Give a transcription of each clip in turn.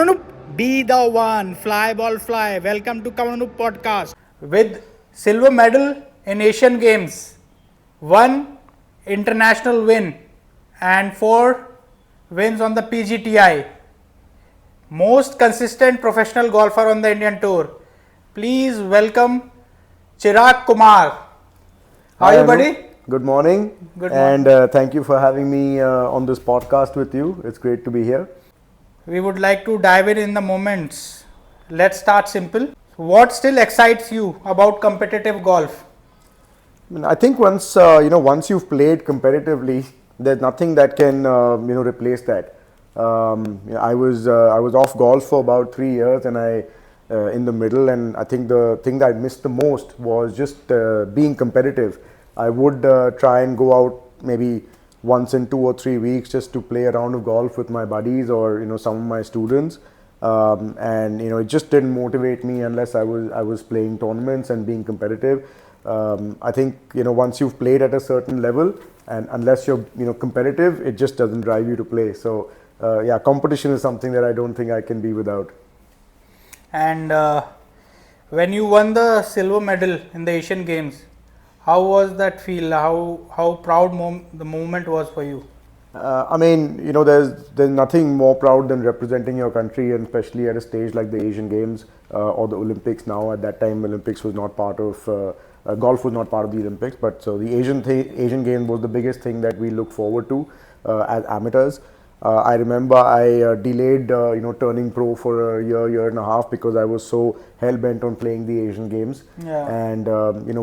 Anup, be the one, fly ball fly. Welcome to Anup Podcast. With silver medal in Asian Games, one international win, and 4 wins on the PGTI. Most consistent professional golfer on the Indian Tour. Please welcome Chiragh Kumar. How are you, buddy? Good morning. Good morning. And thank you for having me on this podcast with you. It's great to be here. We would like to dive in the moments. Let's start simple. What still excites you about competitive golf? I think once you've played competitively, there's nothing that can replace that. I was off golf for about 3 years, and I in the middle, and I think the thing that I missed the most was just being competitive. I would try and go out maybe once in 2 or 3 weeks just to play a round of golf with my buddies or some of my students, and it just didn't motivate me unless I was playing tournaments and being competitive. I think once you've played at a certain level, and unless you're competitive, it just doesn't drive you to play. So competition is something that I don't think I can be without. And when you won the silver medal in the Asian Games, how was that feel? How proud the moment was for you? There's nothing more proud than representing your country, and especially at a stage like the Asian Games or the Olympics. Now, at that time, Olympics was not part of golf was not part of the Olympics, but so the Asian Games was the biggest thing that we look forward to as amateurs. I remember I delayed turning pro for a year and a half because I was so hell bent on playing the Asian Games. Yeah. And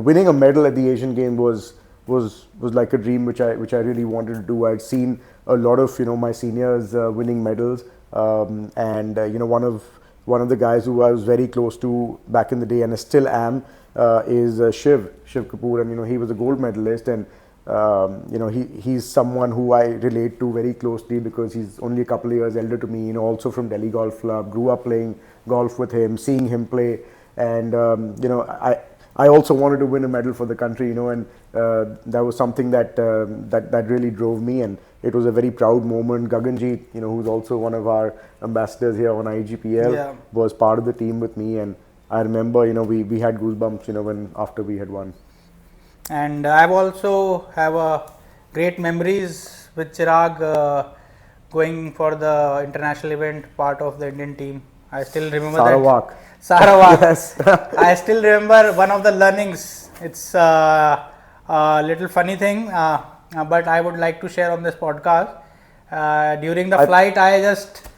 winning a medal at the Asian Games was like a dream which I really wanted to do. I'd seen a lot of my seniors winning medals, and one of the guys who I was very close to back in the day, and I still am, is Shiv Kapoor, and he was a gold medalist, and he's someone who I relate to very closely because he's only a couple of years elder to me. Also from Delhi Golf Club, grew up playing golf with him, seeing him play, and I also wanted to win a medal for the country, and that was something that really drove me, and it was a very proud moment. Gaganjeet, who's also one of our ambassadors here on IGPL, was part of the team with me, and I remember, we had goosebumps, when after we had won. And I've also have a great memories with Chiragh going for the international event, part of the Indian team. I still remember Sarawak. Sarawak. Yes. I still remember one of the learnings. It's a little funny thing, but I would like to share on this podcast. During the flight, I just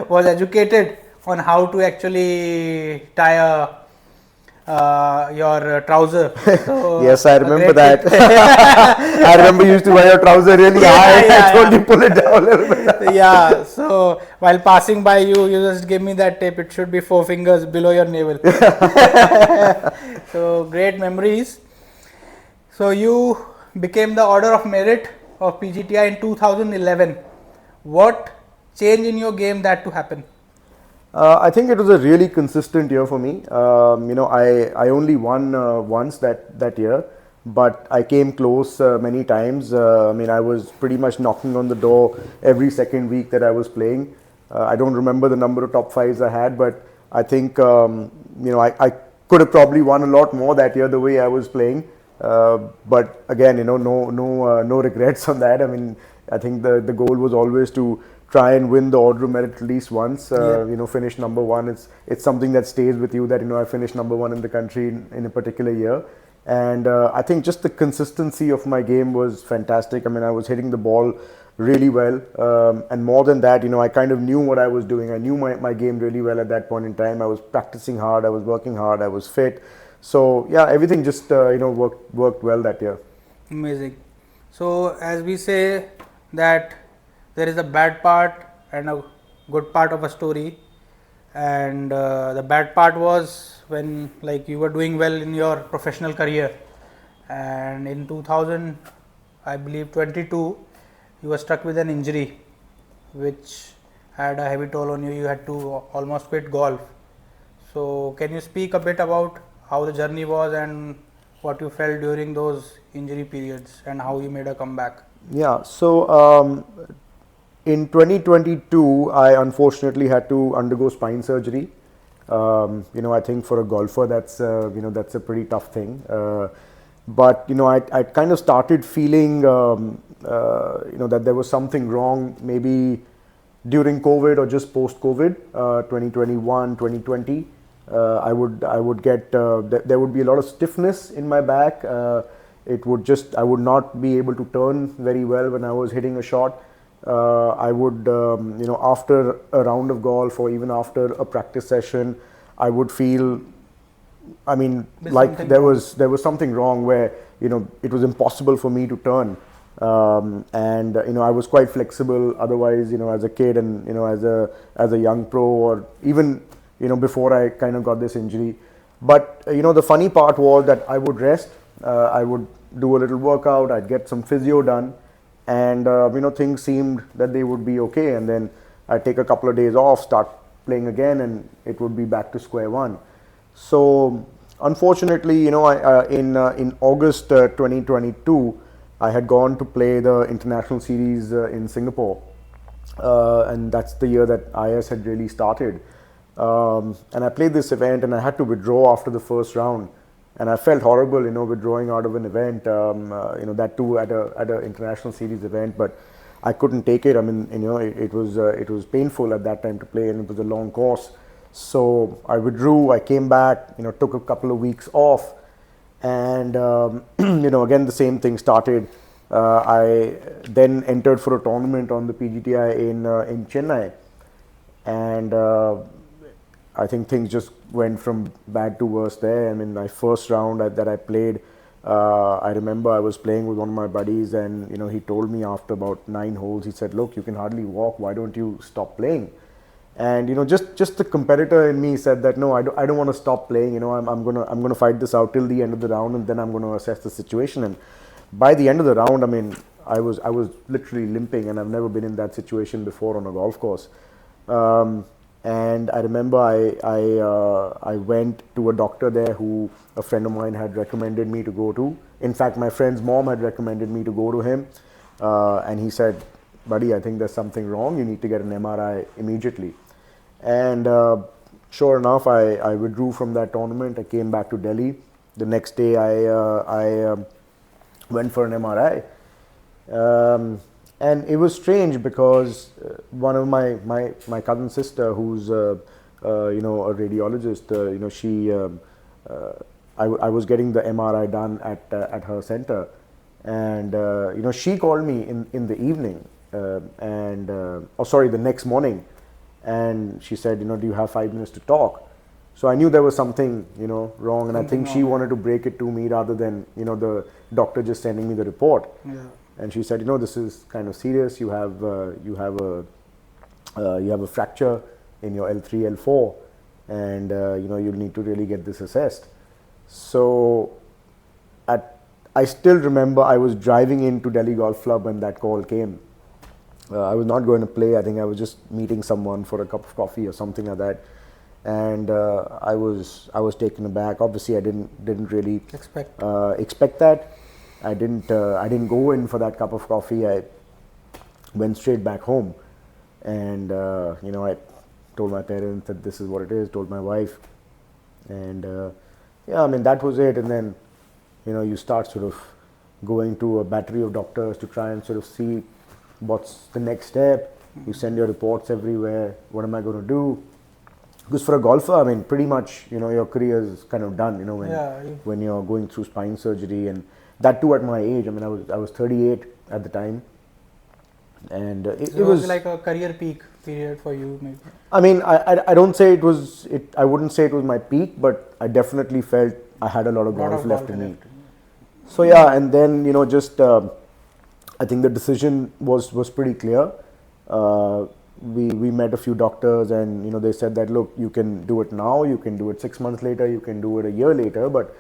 was educated on how to actually tie your trouser. So yes, I remember that. I remember you used to wear your trouser really high. I told you pull it down a little bit. Yeah, so while passing by you just give me that tip. It should be 4 fingers below your navel. So great memories. So you became the Order of Merit of PGTI in 2011. What change in your game that to happen? I think it was a really consistent year for me. I only won once that year, but I came close many times. I was pretty much knocking on the door every second week that I was playing. I don't remember the number of top fives I had, but I think I could have probably won a lot more that year the way I was playing. But again, no regrets on that. I think the goal was always to try and win the Order of Merit at least once. Finish number one. It's something that stays with you that I finished number one in the country in a particular year. And I think just the consistency of my game was fantastic. I was hitting the ball really well, and more than that, I kind of knew what I was doing. I knew my game really well at that point in time. I was practicing hard, I was working hard, I was fit. So yeah, everything just worked well that year. Amazing. So as we say that there is a bad part and a good part of a story, and the bad part was when you were doing well in your professional career, and in 2000, I believe 22, you were struck with an injury which had a heavy toll on you. You had to almost quit golf. So can you speak a bit about how the journey was and what you felt during those injury periods and how you made a comeback? Yeah, so in 2022, I unfortunately had to undergo spine surgery. I think for a golfer, that's a pretty tough thing. But I kind of started feeling that there was something wrong, maybe during COVID or just post COVID, 2021, 2020. I would get there would be a lot of stiffness in my back. I would not be able to turn very well when I was hitting a shot. I would, after a round of golf or even after a practice session, I would feel, like there was something wrong where, it was impossible for me to turn. I was quite flexible otherwise, as a kid and, as a young pro, or even, before I kind of got this injury. But, the funny part was that I would rest, I would do a little workout, I'd get some physio done, and things seemed that they would be okay, and then I'd take a couple of days off, start playing again, and it would be back to square one. So unfortunately, in August 2022, I had gone to play the international series in Singapore, and that's the year that IS had really started. And I played this event, and I had to withdraw after the first round. And I felt horrible, withdrawing out of an event, that too at a international series event. But I couldn't take it. I mean, it was painful at that time to play, and it was a long course. So I withdrew. I came back, took a couple of weeks off, and again the same thing started. I then entered for a tournament on the PGTI in Chennai, and I think things just went from bad to worse there. I mean, my first round that I played, I remember I was playing with one of my buddies, and he told me after about 9 holes, he said, "Look, you can hardly walk. Why don't you stop playing?" And just the competitor in me said that no, I don't want to stop playing. I'm gonna fight this out till the end of the round, and then I'm gonna assess the situation. And by the end of the round, I mean, I was literally limping, and I've never been in that situation before on a golf course. And I remember I went to a doctor there who a friend of mine had recommended me to go to. In fact, my friend's mom had recommended me to go to him, and he said, "Buddy, I think there's something wrong. You need to get an MRI immediately." And sure enough, I withdrew from that tournament. I came back to Delhi. The next day, I went for an MRI. And it was strange because one of my cousin sister, who's a radiologist, I was getting the MRI done at her center, and she called me in the evening, the next morning, and she said, "Do you have 5 minutes to talk?" So I knew there was something wrong, and I think she wanted to break it to me rather than the doctor just sending me the report. Yeah. And she said, "This is kind of serious. You have a fracture in your L3, L4, and you'll need to really get this assessed." So I still remember I was driving into Delhi Golf Club when that call came. I was not going to play. I think I was just meeting someone for a cup of coffee or something like that. And I was taken aback. Obviously, I didn't really expect that. I didn't go in for that cup of coffee. I went straight back home, and I told my parents that this is what it is. Told my wife, and that was it. And then you start sort of going to a battery of doctors to try and sort of see what's the next step. You send your reports everywhere. What am I going to do? Because for a golfer, I mean, pretty much your career is kind of done. When you're going through spine surgery, and that too at my age. I mean, I was 38 at the time, and it was like a career peak period for you, maybe. I mean, I don't say it was it. I wouldn't say it was my peak, but I definitely felt I had a lot of golf left in me. So yeah, and then I think the decision was pretty clear. We met a few doctors, and they said that, look, you can do it now, you can do it 6 months later, you can do it a year later, but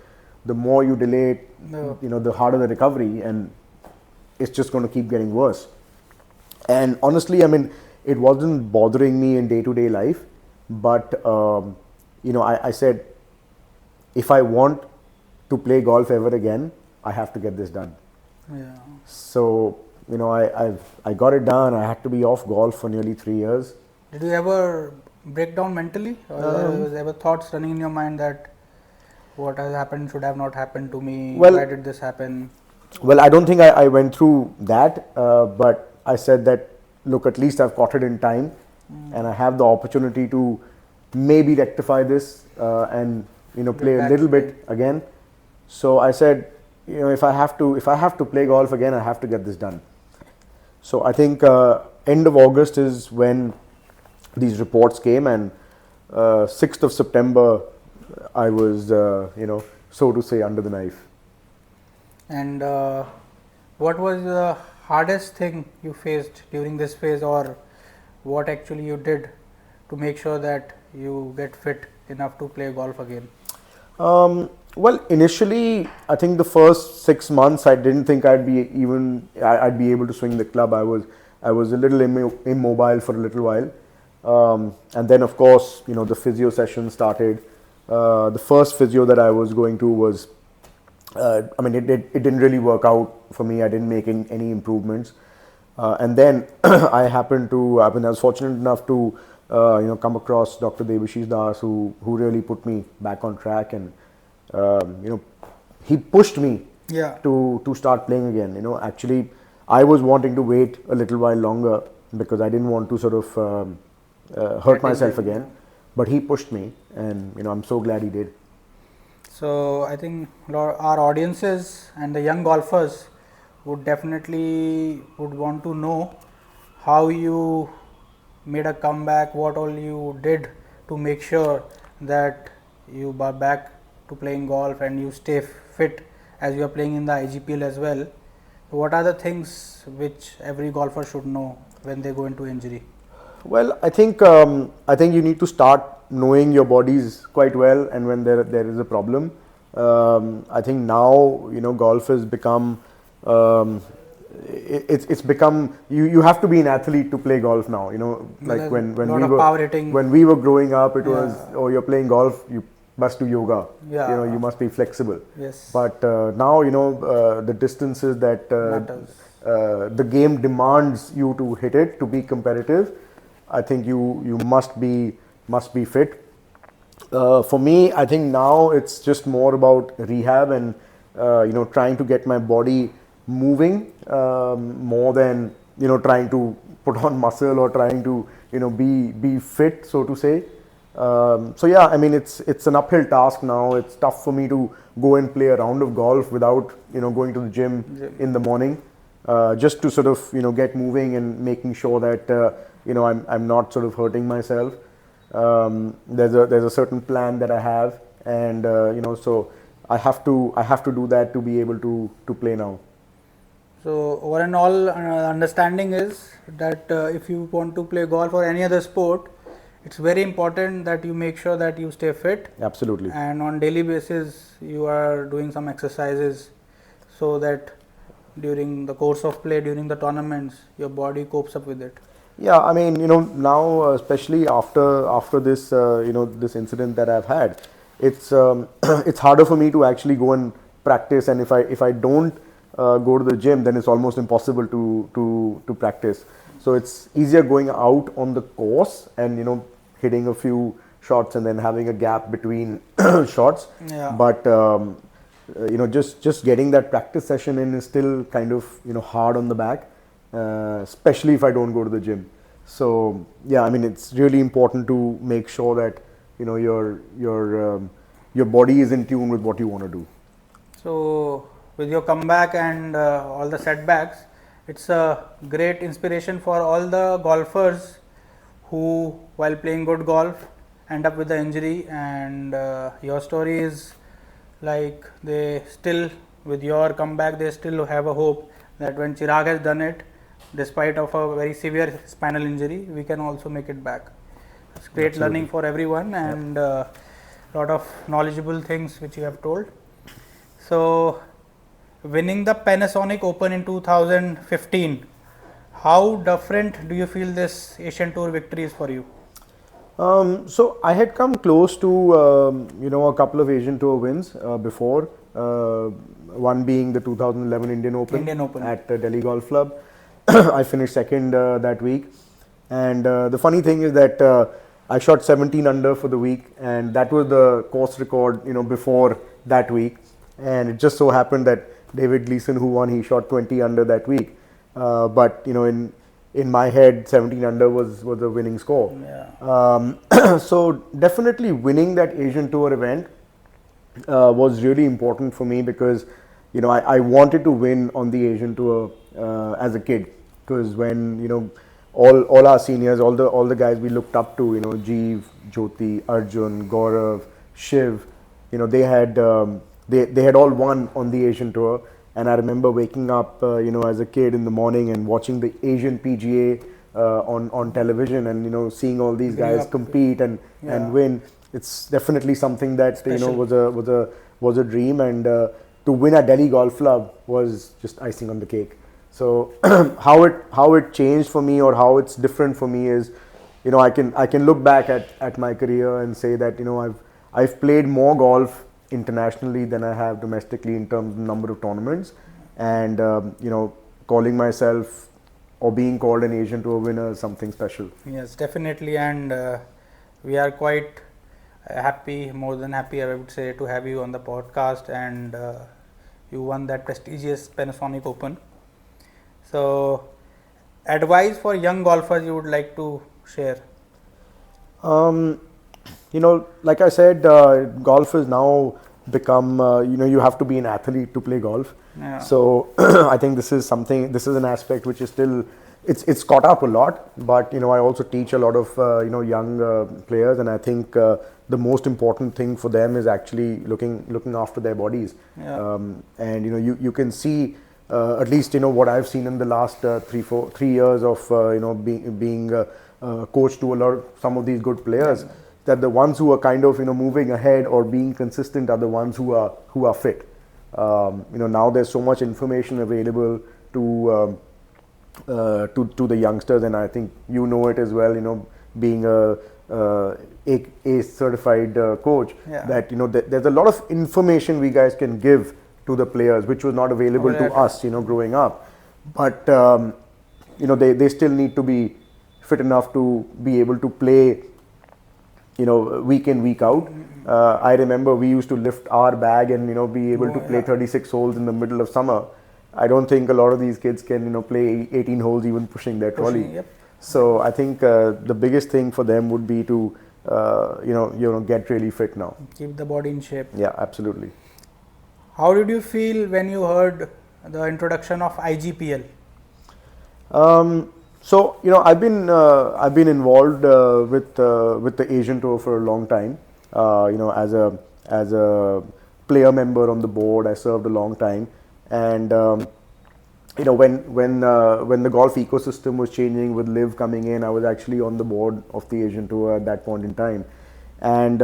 the more you delay it, the harder the recovery, and it's just going to keep getting worse. And honestly, I mean, it wasn't bothering me in day-to-day life, but I said, if I want to play golf ever again, I have to get this done. Yeah. So I got it done. I had to be off golf for nearly 3 years. Did you ever break down mentally, or was ever thoughts running in your mind that what has happened should have not happened to me? Why did this happen? Well, I don't think I went through that, but I said that, look, at least I've caught it in time, and I have the opportunity to maybe rectify this and play a little bit again. So I said, if I have to play golf again, I have to get this done. So I think end of August is when these reports came, and 6th of September I was so to say under the knife. And what was the hardest thing you faced during this phase, or what actually you did to make sure that you get fit enough to play golf again? Well, initially, I think the first 6 months, I didn't think I'd be able to swing the club. I was a little immobile for a little while, and then of course, the physio session started. The first physio that I was going to was, it didn't really work out for me. I didn't make any improvements, and then I was fortunate enough to come across Dr. Debashish Das, who really put me back on track, and he pushed me to start playing again. Actually, I was wanting to wait a little while longer because I didn't want to sort of hurt myself again, but he pushed me, and I'm so glad he did. So I think our audiences and the young golfers would definitely want to know how you made a comeback, what all you did to make sure that you are back to playing golf and you stay fit as you are playing in the IGPL as well. What are the things which every golfer should know when they go into injury? Well, I think you need to start knowing your bodies quite well, and when there is a problem. I think now golf has become it's become you have to be an athlete to play golf now. Like when we were growing up, it was, oh, you're playing golf, you must do yoga. You must be flexible. Yes. But now the distances that the game demands you to hit it to be competitive. I think you must be fit. For me, I think now it's just more about rehab and trying to get my body moving more than trying to put on muscle or trying to be fit, so to say. So yeah, it's an uphill task now. It's tough for me to go and play a round of golf without going to the gym in the morning, just to sort of get moving and making sure that I'm not sort of hurting myself. There's a certain plan that I have, and so I have to do that to be able to play now. So over and all, understanding is that if you want to play golf or any other sport, it's very important that you make sure that you stay fit. Absolutely. And on daily basis, you are doing some exercises so that during the course of play, during the tournaments, your body copes up with it. Yeah, now especially after this this incident that I've had, it's it's harder for me to actually go and practice, and if I don't go to the gym, then it's almost impossible to practice. So it's easier going out on the course and hitting a few shots and then having a gap between shots. Yeah. But just getting that practice session in is still kind of hard on the back. Especially if I don't go to the gym. So yeah, it's really important to make sure that your body is in tune with what you want to do. So with your comeback and all the setbacks, it's a great inspiration for all the golfers who, while playing good golf, end up with the injury. And your story is like, they still, with your comeback, they still have a hope that when Chiragh has done it, despite of a very severe spinal injury, we can also make it back. It's great Absolutely. learning for everyone, and lot of knowledgeable things which you have told. So winning the Panasonic Open in 2015, how different do you feel this Asian Tour victory is for you? So I had come close to a couple of Asian Tour wins before, one being the 2011 Indian Open at Delhi Golf Club. I finished second that week. And the funny thing is that I shot 17 under for the week, and that was the course record, before that week. And it just so happened that David Gleason, who won, he shot 20 under that week. But in my head, 17 under was a winning score. Yeah. So definitely winning that Asian Tour event was really important for me, because I wanted to win on the Asian Tour as a kid, because when all our seniors, all the guys we looked up to, Jeev, Jyoti, Arjun, Gaurav, Shiv, they had all won on the Asian Tour. And I remember waking up as a kid in the morning and watching the Asian PGA on television, and seeing all these guys compete and win. It's definitely something that was a dream, and to win at Delhi Golf Club was just icing on the cake. So how it changed for me, or how it's different for me, is I can look back at my career and say that I've played more golf internationally than I have domestically in terms of number of tournaments, and calling myself or being called an Asian Tour winner is something special. Yes, definitely, and we are quite happy, more than happy I would say, to have you on the podcast, and you won that prestigious Panasonic Open. So, advice for young golfers you would like to share? Like I said, golf has now become, you have to be an athlete to play golf. Yeah. So I think this is an aspect which is still, it's caught up a lot, but I also teach a lot of young players, and I think the most important thing for them is actually looking after their bodies. Yeah. And you can see at least what I've seen in the last 3 years of being coach to some of these good players, that the ones who are kind of moving ahead or being consistent are the ones who are fit. Now there's so much information available to the youngsters, and I think it as well. Being a certified coach, that there's a lot of information we guys can give to the players, which was not available to us, growing up. But they still need to be fit enough to be able to play, week in, week out. I remember we used to lift our bag and be able to play 36 holes in the middle of summer. I don't think a lot of these kids can play 18 holes even pushing their trolley. Yep. So I think the biggest thing for them would be to get really fit now. Keep the body in shape. Yeah, absolutely. How did you feel when you heard the introduction of IGPL? So I've been involved with the Asian Tour for a long time. As a player member on the board, I served a long time, and when the golf ecosystem was changing with Liv coming in, I was actually on the board of the Asian Tour at that point in time, and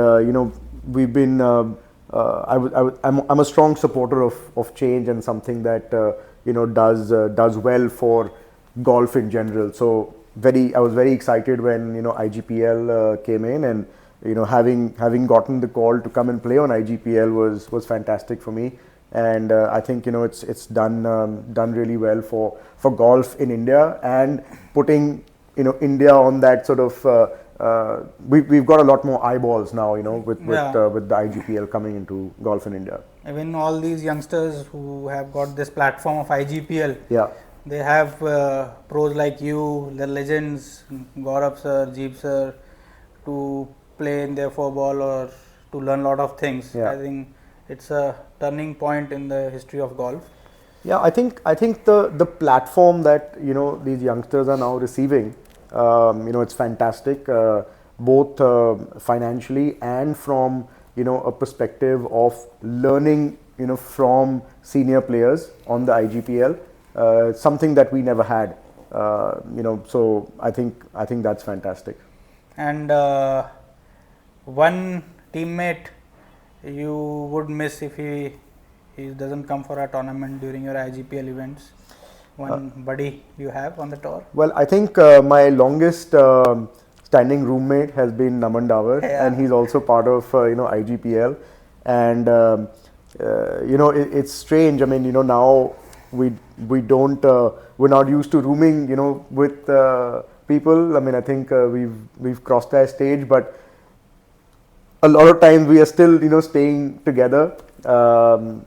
we've been. I'm a strong supporter of change, and something that does well for golf in general. So I was very excited when IGPL came in, and having gotten the call to come and play on IGPL was fantastic for me. And I think it's done really well for golf in India, and putting India on that sort of. We've got a lot more eyeballs now, with the IGPL coming into golf in India. Even all these youngsters who have got this platform of IGPL, they have pros like you, the legends, Gaurav sir, Jeev sir, to play in their 4-ball or to learn a lot of things. I think it's a turning point in the history of golf. Yeah, I think the platform that these youngsters are now receiving, it's fantastic, both financially and from a perspective of learning from senior players on the IGPL. Something that we never had, so I think that's fantastic. And one teammate you would miss if he doesn't come for a tournament during your IGPL events? One buddy you have on the tour? Well, I think my longest standing roommate has been Naman Davar, and he's also part of IGPL. And it's strange. I mean, now we don't we're not used to rooming, with people. I mean, I think we've crossed that stage, but a lot of times we are still staying together. And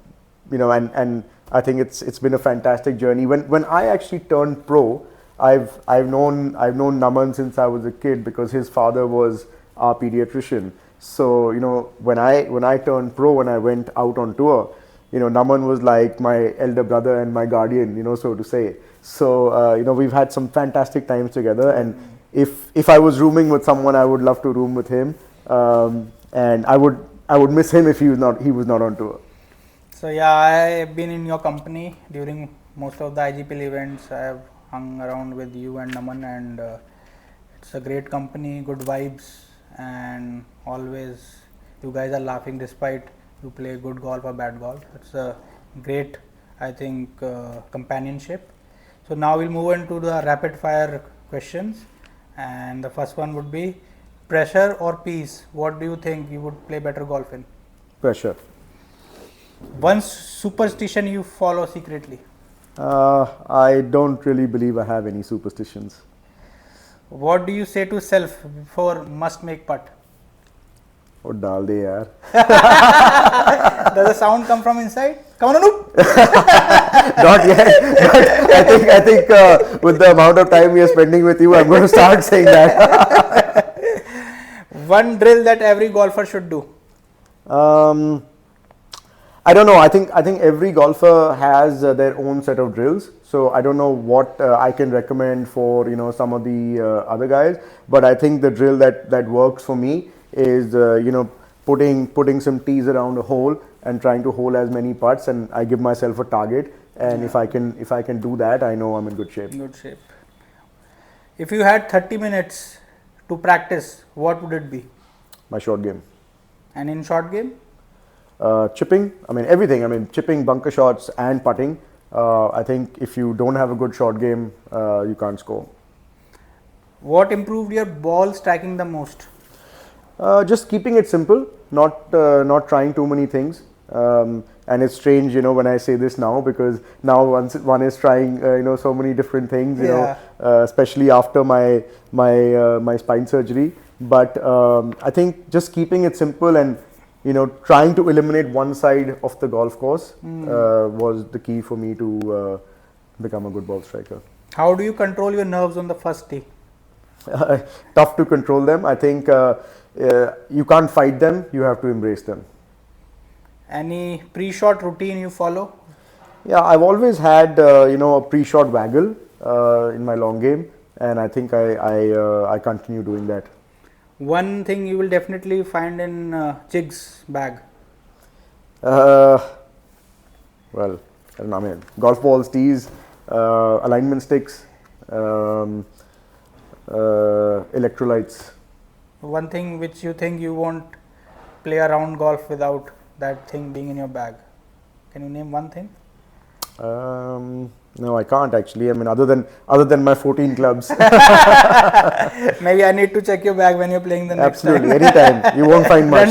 I think it's been a fantastic journey. When I actually turned pro, I've known Naman since I was a kid because his father was our pediatrician. So when I turned pro, when I went out on tour, Naman was like my elder brother and my guardian, so to say. So we've had some fantastic times together, and if I was rooming with someone, I would love to room with him, and I would miss him if he was not on tour. So yeah, I have been in your company during most of the IGPL events. I have hung around with you and Naman, and it's a great company, good vibes, and always you guys are laughing despite you play good golf or bad golf. It's a great, I think, companionship. So now we'll move into the rapid fire questions, and the first one would be pressure or peace. What do you think you would play better golf in? Pressure. One superstition you follow secretly? I don't really believe I have any superstitions. What do you say to self before must make putt? Oh, dal de yaar. Does the sound come from inside? Come on, Anup. Not yet. But I think with the amount of time we are spending with you, I'm going to start saying that. One drill that every golfer should do. I don't know. I think every golfer has their own set of drills. So I don't know what I can recommend for some of the other guys. But I think the drill that works for me is putting some tees around a hole and trying to hole as many putts, and I give myself a target. And if I can do that, I know I'm in good shape. Good shape. If you had 30 minutes to practice, what would it be? My short game. And in short game? Chipping, everything. Chipping, bunker shots, and putting. I think if you don't have a good short game, you can't score. What improved your ball striking the most? Just keeping it simple, not trying too many things. And it's strange, when I say this now, because now one is trying, so many different things, especially after my spine surgery. But I think just keeping it simple and trying to eliminate one side of the golf course was the key for me to become a good ball striker. How do you control your nerves on the first tee? Tough to control them. I think you can't fight them, you have to embrace them. Any pre-shot routine you follow? Yeah, I've always had a pre-shot waggle in my long game, and I think I continue doing that. One thing you will definitely find in Chig's bag? Well, I don't know, golf balls, tees, alignment sticks, electrolytes. One thing which you think you won't play around golf without that thing being in your bag. Can you name one thing? No, I can't actually. Other than my 14 clubs. Maybe I need to check your bag when you're playing the next time. Absolutely, anytime. You won't find much.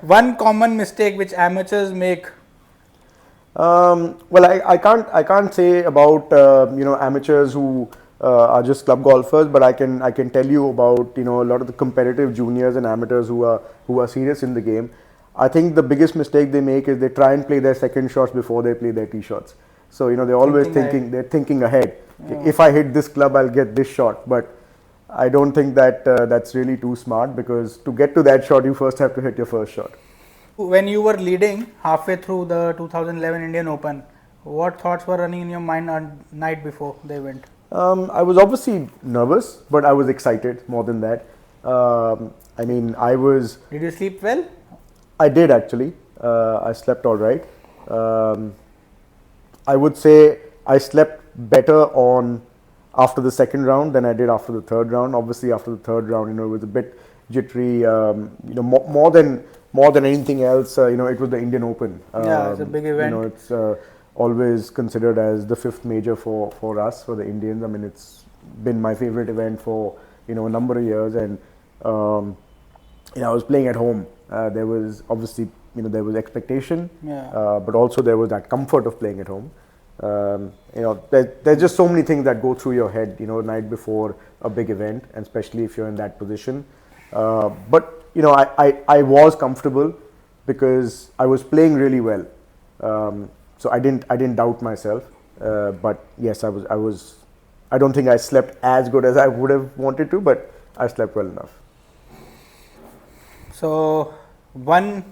One common mistake which amateurs make. Well, I can't say about amateurs who are just club golfers, but I can tell you about a lot of the competitive juniors and amateurs who are serious in the game. I think the biggest mistake they make is they try and play their second shots before they play their tee shots. So they're always thinking ahead. Yeah. If I hit this club, I'll get this shot. But I don't think that's really too smart, because to get to that shot, you first have to hit your first shot. When you were leading halfway through the 2011 Indian Open, what thoughts were running in your mind on night before the event? I was obviously nervous, but I was excited more than that. I was. Did you sleep well? I did actually. I slept all right. I would say I slept better after the second round than I did after the third round. Obviously, after the third round, it was a bit jittery. More than anything else, it was the Indian Open. It's a big event. It's always considered as the fifth major for us, for the Indians. It's been my favorite event for a number of years, and I was playing at home. There was obviously there was expectation, Yeah. but also there was that comfort of playing at home. There's just so many things that go through your head, night before a big event, and especially if you're in that position. But I was comfortable because I was playing really well. So I didn't doubt myself. But yes, I was. I don't think I slept as good as I would have wanted to, but I slept well enough. So, one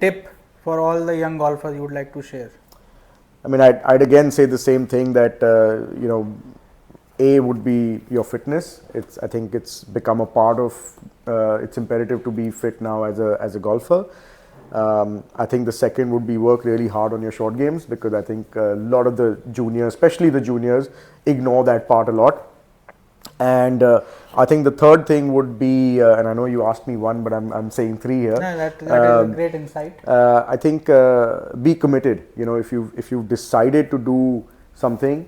tip for all the young golfers you would like to share? I mean, I'd again say the same thing that A would be your fitness. I think it's become a part of. It's imperative to be fit now as a golfer. I think the second would be work really hard on your short games, because I think a lot of the juniors, especially the juniors, ignore that part a lot. And I think the third thing would be, and I know you asked me one, but I'm saying three here. No, that is a great insight. I think be committed. If you've decided to do something,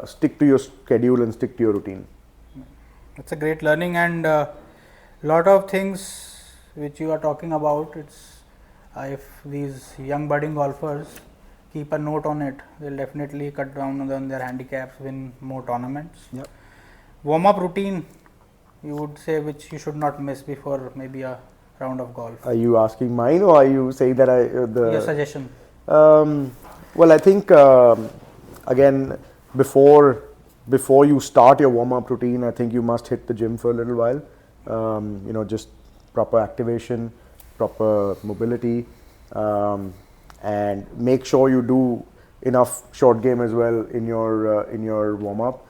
stick to your schedule and stick to your routine. It's a great learning, and lot of things which you are talking about. It's if these young budding golfers keep a note on it, they'll definitely cut down on their handicaps, win more tournaments. Yep. Warm-up routine, you would say, which you should not miss before maybe a round of golf. Are you asking mine, or are you saying that Your suggestion? Well, I think again, before you start your warm-up routine, I think you must hit the gym for a little while. Just proper activation, proper mobility, and make sure you do enough short game as well in your warm-up.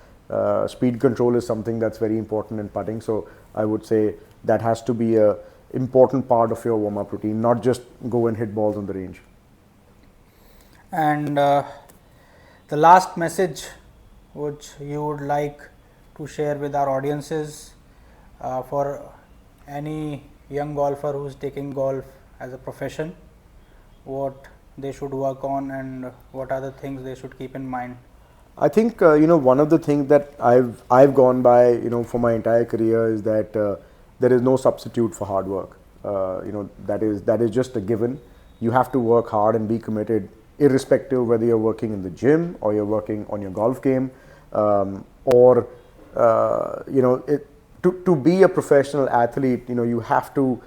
Speed control is something that's very important in putting, so I would say that has to be a important part of your warm-up routine, not just go and hit balls on the range. And the last message which you would like to share with our audiences for any young golfer who is taking golf as a profession, what they should work on and what are the things they should keep in mind? I think one of the things that I've gone by for my entire career is that there is no substitute for hard work. That is just a given. You have to work hard and be committed, irrespective of whether you're working in the gym or you're working on your golf game, or to be a professional athlete, you have to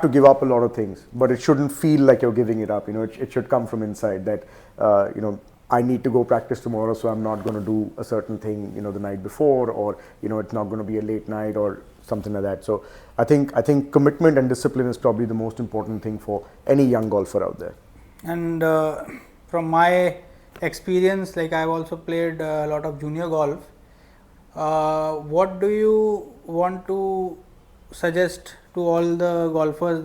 give up a lot of things, but it shouldn't feel like you're giving it up. It should come from inside that I need to go practice tomorrow, so I'm not going to do a certain thing the night before, or it's not going to be a late night or something like that. So I think commitment and discipline is probably the most important thing for any young golfer out there. And from my experience, like I've also played a lot of junior golf. What do you want to suggest to all the golfers?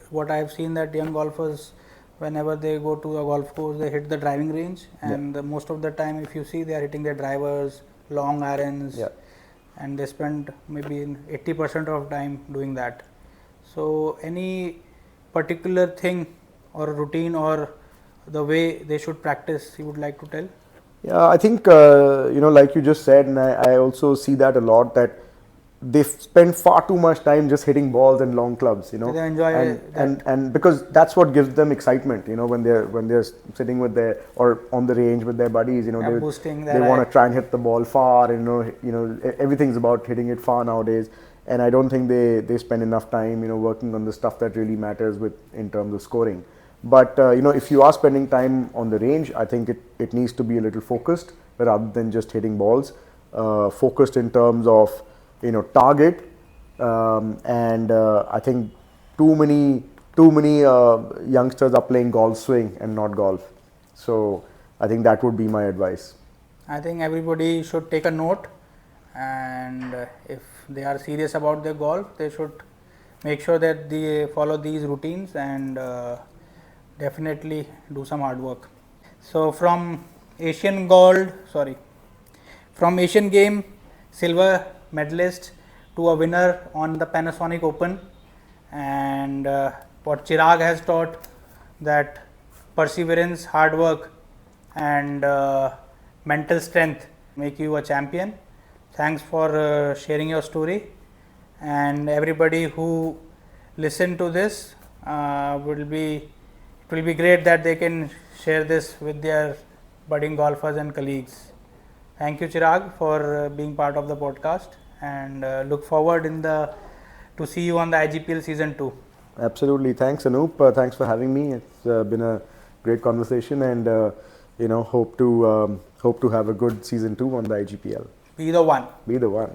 What I've seen that young golfers, whenever they go to a golf course, they hit the driving range, and most of the time, if you see, they are hitting their drivers, long irons, and they spend maybe 80% of time doing that. So, any particular thing or routine or the way they should practice, you would like to tell? Yeah, I think like you just said, and I also see that a lot, that they spend far too much time just hitting balls and long clubs, They enjoy and because that's what gives them excitement, when they're sitting with or on the range with their buddies, they want to try and hit the ball far, everything's about hitting it far nowadays, and I don't think they spend enough time, working on the stuff that really matters in terms of scoring. But if you are spending time on the range, I think it needs to be a little focused rather than just hitting balls. Focused in terms of target, and I think too many youngsters are playing golf swing and not golf. So I think that would be my advice. I think everybody should take a note, and if they are serious about their golf, they should make sure that they follow these routines and definitely do some hard work. So from Asian Game silver medalist to a winner on the Panasonic Open, and what Chiragh has taught, that perseverance, hard work and mental strength make you a champion. Thanks for sharing your story, and everybody who listened to this, It will be great that they can share this with their budding golfers and colleagues. Thank you, Chiragh, for being part of the podcast, and look forward to see you on the IGPL season 2. Absolutely. Thanks, Anup. Thanks for having me. It's been a great conversation, and hope to have a good season 2 on the IGPL. Be the one. Be the one.